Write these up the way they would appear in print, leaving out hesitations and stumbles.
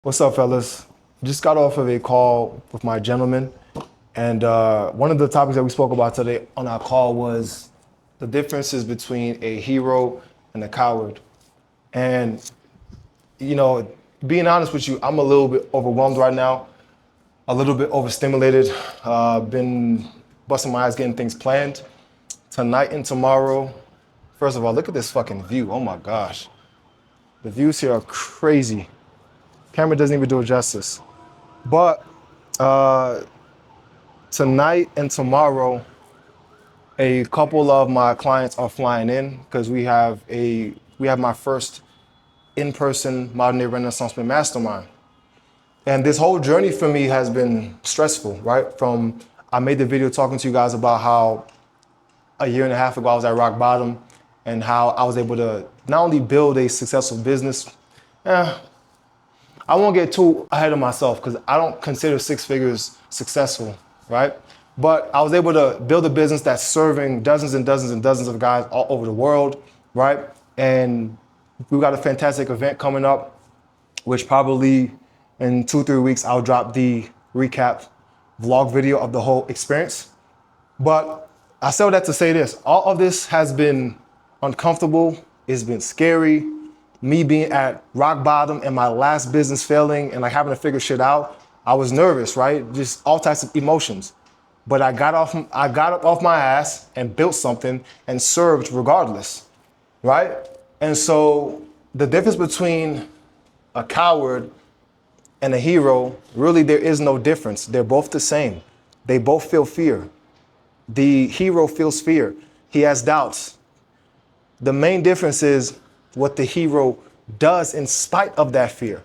What's up, fellas? Just got off of a call with my gentleman, and one of the topics that we spoke about today on our call was the differences between a hero and a coward. And, being honest with you, I'm a little bit overwhelmed right now, a little bit overstimulated. Been busting my eyes getting things planned tonight and tomorrow. First of all, look at this fucking view. Oh my gosh. The views here are crazy. Camera doesn't even do it justice. But tonight and tomorrow, a couple of my clients are flying in because we have my first in-person modern day Renaissance man mastermind. And this whole journey for me has been stressful, right? I made the video talking to you guys about how a year and a half ago I was at rock bottom and how I was able to not only build a successful business. I won't get too ahead of myself because I don't consider six figures successful, right? But I was able to build a business that's serving dozens and dozens and dozens of guys all over the world, right? And we've got a fantastic event coming up, which probably in 2-3 weeks, I'll drop the recap vlog video of the whole experience. But I say all that to say this, all of this has been uncomfortable, it's been scary. Me being at rock bottom and my last business failing and like having to figure shit out, I was nervous, right? Just all types of emotions. But I got up off my ass and built something and served regardless, right? And so the difference between a coward and a hero, really there is no difference. They're both the same. They both feel fear. The hero feels fear. He has doubts. The main difference is what the hero does in spite of that fear.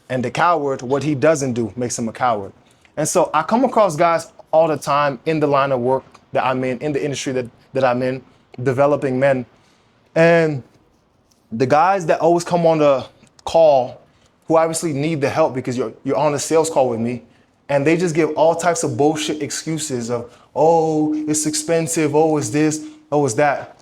And the coward, what he doesn't do makes him a coward. And so I come across guys all the time in the line of work that I'm in the industry that I'm in, developing men. And the guys that always come on the call who obviously need the help because you're on a sales call with me, and they just give all types of bullshit excuses of, oh, it's expensive, oh, it's this, oh, it's that.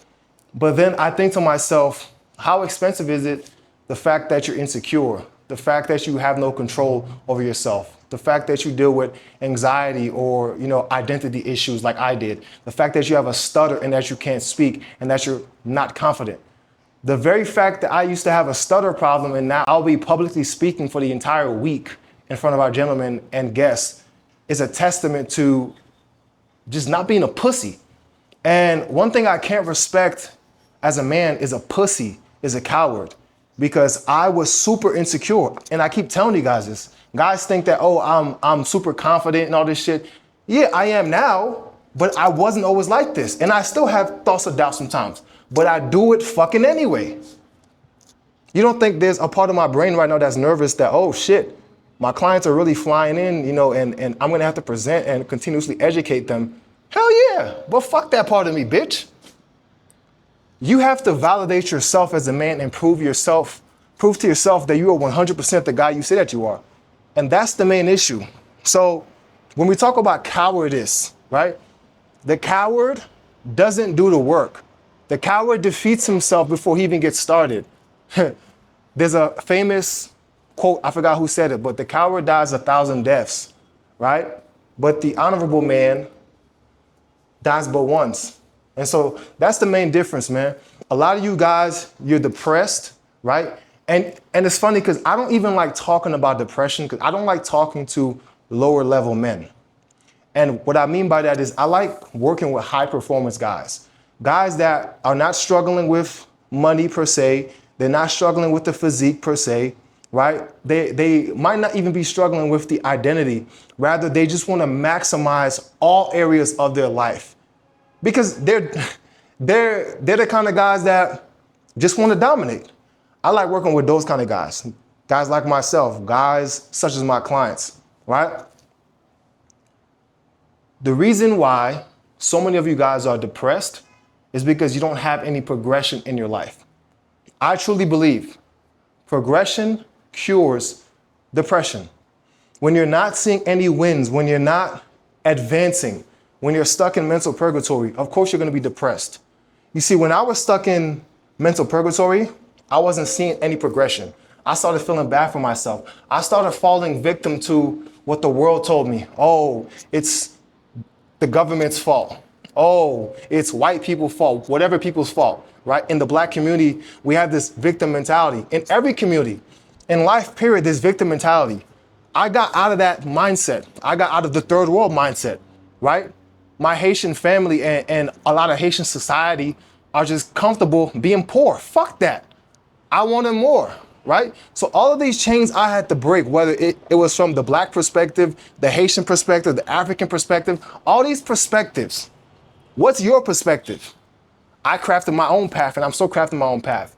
But then I think to myself, how expensive is it? The fact that you're insecure, the fact that you have no control over yourself, the fact that you deal with anxiety or, identity issues like I did, the fact that you have a stutter and that you can't speak and that you're not confident. The very fact that I used to have a stutter problem and now I'll be publicly speaking for the entire week in front of our gentlemen and guests is a testament to just not being a pussy. And one thing I can't respect as a man is a pussy, is a coward, because I was super insecure. And I keep telling you guys this. Guys think that, oh, I'm super confident and all this shit. Yeah, I am now, but I wasn't always like this. And I still have thoughts of doubt sometimes, but I do it fucking anyway. You don't think there's a part of my brain right now that's nervous that, oh shit, my clients are really flying in, and I'm gonna have to present and continuously educate them. Hell yeah, but fuck that part of me, bitch. You have to validate yourself as a man and prove to yourself that you are 100% the guy you say that you are. And that's the main issue. So when we talk about cowardice, right? The coward doesn't do the work. The coward defeats himself before he even gets started. There's a famous quote, I forgot who said it, but the coward dies 1,000 deaths, right? But the honorable man dies but once. And so that's the main difference, man. A lot of you guys, you're depressed, right? And it's funny because I don't even like talking about depression because I don't like talking to lower level men. And what I mean by that is I like working with high performance guys. Guys that are not struggling with money per se. They're not struggling with the physique per se, right? They might not even be struggling with the identity. Rather, they just want to maximize all areas of their life. Because they're the kind of guys that just want to dominate. I like working with those kind of guys. Guys like myself, guys such as my clients, right? The reason why so many of you guys are depressed is because you don't have any progression in your life. I truly believe progression cures depression. When you're not seeing any wins, when you're not advancing, when you're stuck in mental purgatory, of course you're going to be depressed. You see, when I was stuck in mental purgatory, I wasn't seeing any progression. I started feeling bad for myself. I started falling victim to what the world told me. Oh, it's the government's fault. Oh, it's white people's fault, whatever people's fault, right? In the black community, we have this victim mentality. In every community, in life period, this victim mentality. I got out of that mindset. I got out of the third world mindset, right? My Haitian family and a lot of Haitian society are just comfortable being poor. Fuck that. I wanted more, right? So all of these chains I had to break, whether it was from the black perspective, the Haitian perspective, the African perspective, all these perspectives. What's your perspective? I crafted my own path, and I'm still crafting my own path.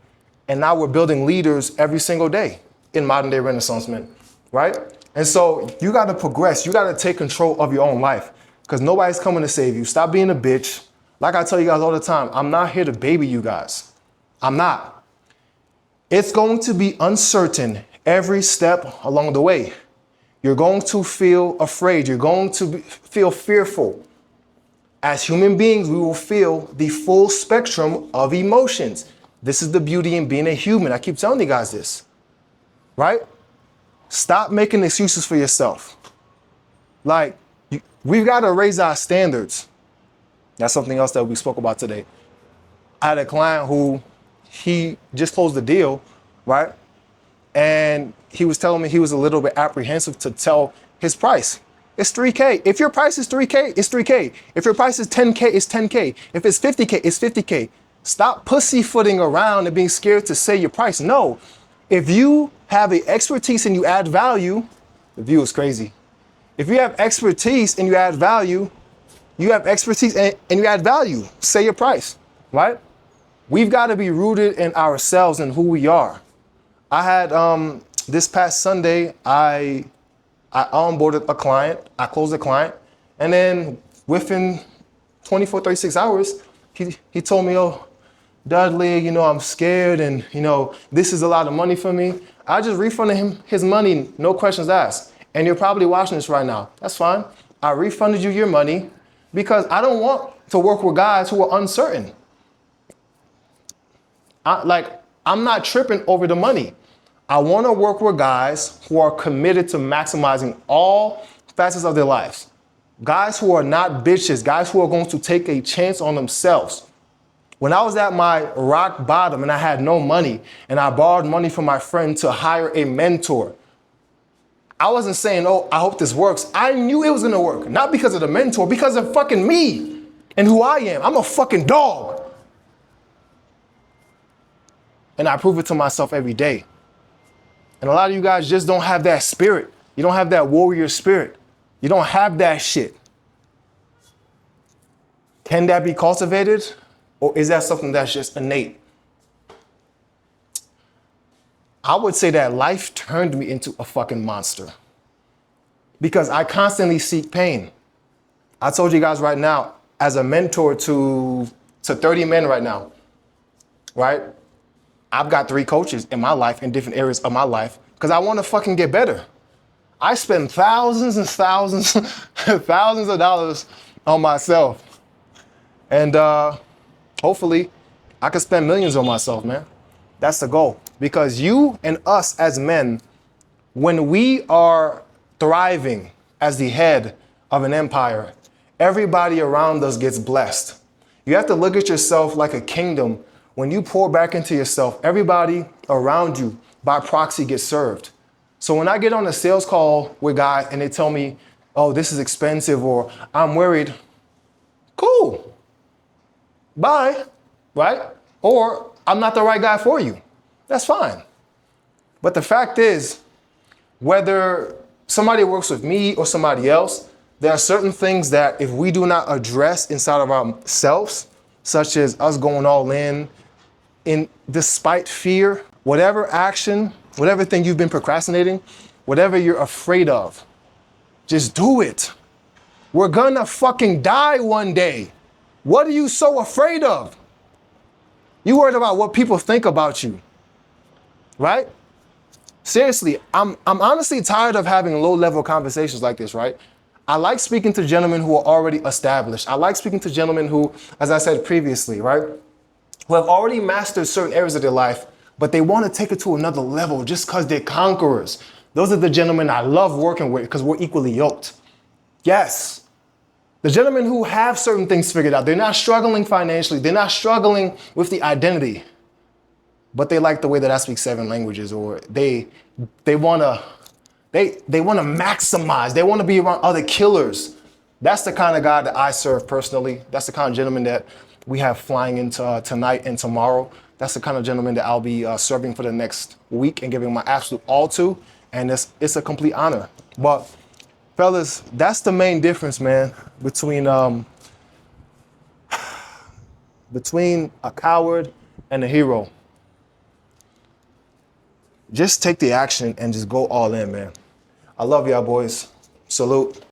And now we're building leaders every single day in modern day Renaissance men, right? And so you gotta progress. You gotta take control of your own life because nobody's coming to save you. Stop being a bitch. Like I tell you guys all the time, I'm not here to baby you guys. I'm not. It's going to be uncertain every step along the way. You're going to feel afraid. You're going to feel fearful. As human beings, we will feel the full spectrum of emotions. This is the beauty in being a human. I keep telling you guys this, right? Stop making excuses for yourself. Like, we've got to raise our standards. That's something else that we spoke about today. I had a client who he just closed the deal, right? And he was telling me he was a little bit apprehensive to tell his price. It's 3K. If your price is 3K, it's 3K. If your price is 10K, it's 10K. If it's 50K, it's 50K. Stop pussyfooting around and being scared to say your price. No, if you have the expertise and you add value, the view is crazy. If you have expertise and you add value, you have expertise and you add value, say your price, right? We've got to be rooted in ourselves and who we are. I had, this past Sunday, I onboarded a client, I closed a client, and then within 24, 36 hours, he told me, oh, Dudley, I'm scared and, this is a lot of money for me. I just refunded him his money, no questions asked. And you're probably watching this right now. That's fine. I refunded you your money because I don't want to work with guys who are uncertain. I'm not tripping over the money. I want to work with guys who are committed to maximizing all facets of their lives. Guys who are not bitches, guys who are going to take a chance on themselves. When I was at my rock bottom and I had no money and I borrowed money from my friend to hire a mentor, I wasn't saying, oh, I hope this works. I knew it was going to work. Not because of the mentor, because of fucking me and who I am. I'm a fucking dog. And I prove it to myself every day. And a lot of you guys just don't have that spirit. You don't have that warrior spirit. You don't have that shit. Can that be cultivated? Or is that something that's just innate? I would say that life turned me into a fucking monster because I constantly seek pain. I told you guys right now, as a mentor to 30 men right now, right? I've got 3 coaches in my life in different areas of my life because I want to fucking get better. I spend thousands and thousands, thousands of dollars on myself. And hopefully I can spend millions on myself, man. That's the goal. Because you and us as men, when we are thriving as the head of an empire, everybody around us gets blessed. You have to look at yourself like a kingdom. When you pour back into yourself, everybody around you by proxy gets served. So when I get on a sales call with guys and they tell me, oh, this is expensive or I'm worried, cool, bye, right? Or I'm not the right guy for you. That's fine. But the fact is, whether somebody works with me or somebody else, there are certain things that if we do not address inside of ourselves, such as us going all in despite fear, whatever action, whatever thing you've been procrastinating, whatever you're afraid of, just do it. We're gonna fucking die one day. What are you so afraid of? You worried about what people think about you, right? Seriously, I'm honestly tired of having low-level conversations like this, right? I like speaking to gentlemen who are already established. I like speaking to gentlemen who, as I said previously, right, who have already mastered certain areas of their life but they want to take it to another level just because they're conquerors. Those are the gentlemen I love working with because we're equally yoked. Yes. The gentlemen who have certain things figured out, they're not struggling financially, they're not struggling with the identity, but they like the way that I speak 7 languages, or they wanna maximize, they wanna be around other killers. That's the kind of guy that I serve personally. That's the kind of gentleman that we have flying into tonight and tomorrow. That's the kind of gentleman that I'll be serving for the next week and giving my absolute all to, and it's a complete honor. But fellas, that's the main difference, man, between a coward and a hero. Just take the action and just go all in, man. I love y'all boys. Salute.